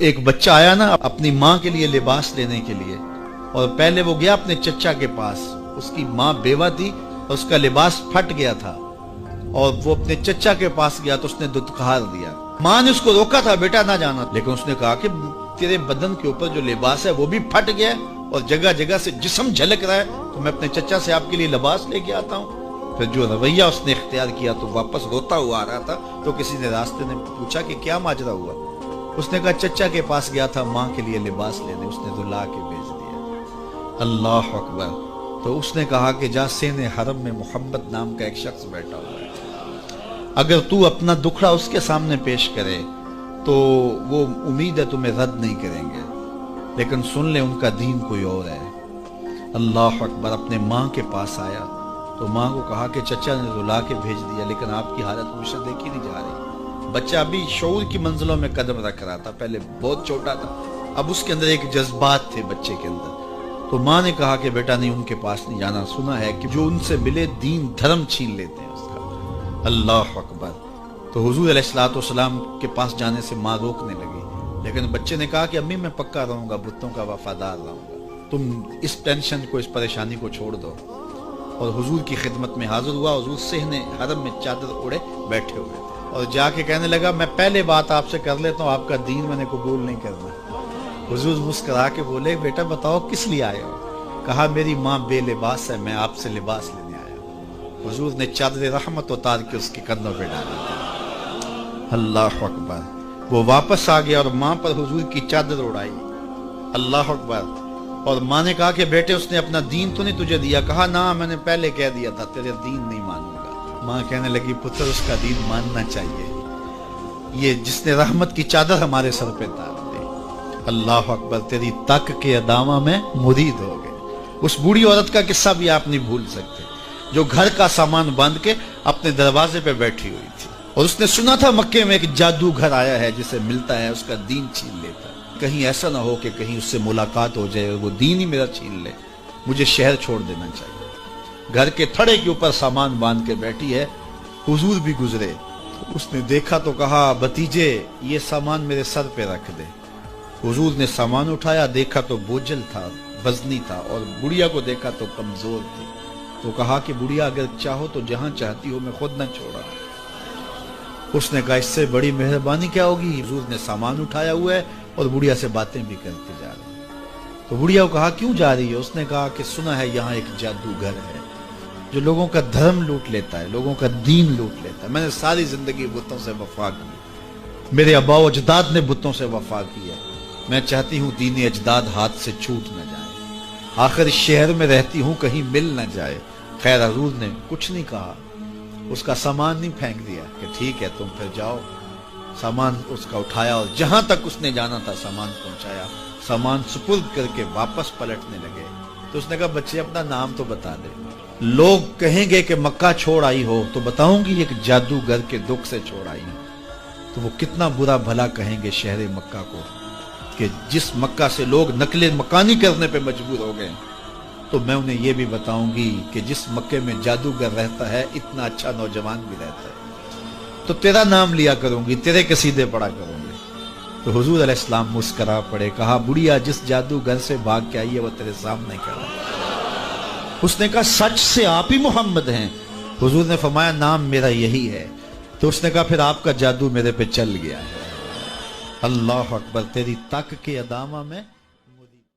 ایک بچہ آیا نا اپنی ماں کے لیے لباس لینے کے لیے، اور پہلے وہ گیا اپنے چچا کے پاس، اس کی ماں بیوہ تھی اور اس کا لباس پھٹ گیا تھا، اور وہ اپنے چچا کے پاس گیا تو اس نے دتکار دیا۔ ماں نے اس کو روکا تھا بیٹا نہ جانا، لیکن اس نے کہا کہ تیرے بدن کے اوپر جو لباس ہے وہ بھی پھٹ گیا اور جگہ جگہ سے جسم جھلک رہا ہے، تو میں اپنے چچا سے آپ کے لیے لباس لے کے آتا ہوں۔ پھر جو رویہ اس نے اختیار کیا تو واپس روتا ہوا آ رہا تھا، تو کسی نے راستے نے پوچھا کہ کیا ماجرا ہوا؟ اس نے کہا چچا کے پاس گیا تھا ماں کے لیے لباس لینے، اس نے تو لا کے بھیج دیا۔ اللہ اکبر۔ تو اس نے کہا کہ جا سین حرم میں محمد نام کا ایک شخص بیٹھا ہوا ہے، اگر تو اپنا دکھڑا اس کے سامنے پیش کرے تو وہ امید ہے تمہیں رد نہیں کریں گے، لیکن سن لے ان کا دین کوئی اور ہے۔ اللہ اکبر۔ اپنے ماں کے پاس آیا تو ماں کو کہا کہ چچا نے تو لا کے بھیج دیا، لیکن آپ کی حالت مجھ سے دیکھی نہیں جا رہی۔ بچہ ابھی شعور کی منزلوں میں قدم رکھ رہا تھا، پہلے بہت چھوٹا تھا، اب اس کے اندر ایک جذبات تھے بچے کے اندر۔ تو ماں نے کہا کہ بیٹا نہیں، ان کے پاس نہیں جانا، سنا ہے کہ جو ان سے ملے دین دھرم چھین لیتے ہیں اس کا۔ اللہ اکبر۔ تو حضور علیہ الصلوۃ والسلام کے پاس جانے سے ماں روکنے لگی، لیکن بچے نے کہا کہ امی میں پکا رہوں گا، بتوں کا وفادار رہوں گا، تم اس ٹینشن کو، اس پریشانی کو چھوڑ دو۔ اور حضور کی خدمت میں حاضر ہوا۔ حضور صحن حرم میں چادر اڑے بیٹھے ہوئے تھے، اور جا کے کہنے لگا میں پہلے بات آپ سے کر لیتا ہوں، آپ کا دین میں نے قبول نہیں کرنا۔ حضور مسکرا کے بولے بیٹا بتاؤ کس لیے آئے ہو؟ کہا میری ماں بے لباس ہے، میں آپ سے لباس لینے آیا ہوں۔ حضور نے چادر رحمت اتار کے اس کے کندھوں پہ ڈالا۔ اللہ اکبر۔ وہ واپس آ گیا اور ماں پر حضور کی چادر اڑائی۔ اللہ اکبر۔ اور ماں نے کہا کہ بیٹے اس نے اپنا دین تو نہیں تجھے دیا؟ کہا نہ، میں نے پہلے کہہ دیا تھا تیرے دین نہیں مانوں گا۔ ماں کہنے لگی پتر اس کا دین ماننا چاہیے، یہ جس نے رحمت کی چادر ہمارے سر پہ ڈال دی۔ اللہ اکبر۔ تیری تک کے ادامہ میں مرید ہو گئے۔ اس بوڑھی عورت کا قصہ بھی آپ نہیں بھول سکتے، جو گھر کا سامان باندھ کے اپنے دروازے پہ بیٹھی ہوئی تھی، اور اس نے سنا تھا مکے میں ایک جادوگر آیا ہے جسے ملتا ہے اس کا دین چھین لیتا ہے، کہیں ایسا نہ ہو کہ کہیں اس سے ملاقات ہو جائے اور وہ دین ہی میرا چھین لے، مجھے شہر چھوڑ دینا چاہیے۔ گھر کے تھڑے کے اوپر سامان باندھ کے بیٹھی ہے۔ حضور بھی گزرے، اس نے دیکھا تو کہا بھتیجے یہ سامان میرے سر پہ رکھ دے۔ حضور نے سامان اٹھایا، دیکھا تو بوجھل تھا، وزنی تھا، اور بڑھیا کو دیکھا تو کمزور تھی۔ تو کہا کہ بڑھیا اگر چاہو تو جہاں چاہتی ہو میں خود نہ چھوڑا۔ اس نے کہا اس سے بڑی مہربانی کیا ہوگی؟ حضور نے سامان اٹھایا ہوا ہے اور بڑھیا سے باتیں بھی کرتے جا رہے ہیں۔ تو بڑھیا کو کہا کیوں جا رہی ہے؟ اس نے کہا کہ سنا ہے یہاں ایک جادوگر ہے جو لوگوں کا دھرم لوٹ لیتا ہے، لوگوں کا دین لوٹ لیتا ہے۔ میں نے ساری زندگی بتوں سے وفا کی، میرے آبا و اجداد نے بتوں سے وفا کی ہے، میں چاہتی ہوں دین اجداد ہاتھ سے چھوٹ نہ جائے، آخر اس شہر میں رہتی ہوں کہیں مل نہ جائے۔ خیر حضور نے کچھ نہیں کہا، اس کا سامان نہیں پھینک دیا کہ ٹھیک ہے تم پھر جاؤ۔ سامان اس کا اٹھایا اور جہاں تک اس نے جانا تھا سامان پہنچایا، سامان سپرد کر کے واپس پلٹنے لگے۔ تو اس نے کہا بچے اپنا نام تو بتا دے، لوگ کہیں گے کہ مکہ چھوڑ آئی ہو تو بتاؤں گی ایک جادوگر کے دکھ سے چھوڑ آئی ہوں، تو وہ کتنا برا بھلا کہیں گے شہر مکہ کو کہ جس مکہ سے لوگ نقل مکانی کرنے پہ مجبور ہو گئے۔ تو میں انہیں یہ بھی بتاؤں گی کہ جس مکے میں جادوگر رہتا ہے اتنا اچھا نوجوان بھی رہتا ہے، تو تیرا نام لیا کروں گی، تیرے قصیدے پڑھا کروں گی۔ تو حضور علیہ السلام مسکرا پڑے، کہا بڑھیا جس جادوگر سے بھاگ کے آئی ہے وہ تیرے سامنے کھڑا ہے۔ اس نے کہا سچ سے آپ ہی محمد ہیں؟ حضور نے فرمایا نام میرا یہی ہے۔ تو اس نے کہا پھر آپ کا جادو میرے پہ چل گیا ہے۔ اللہ اکبر۔ تیری تک کے ادامہ میں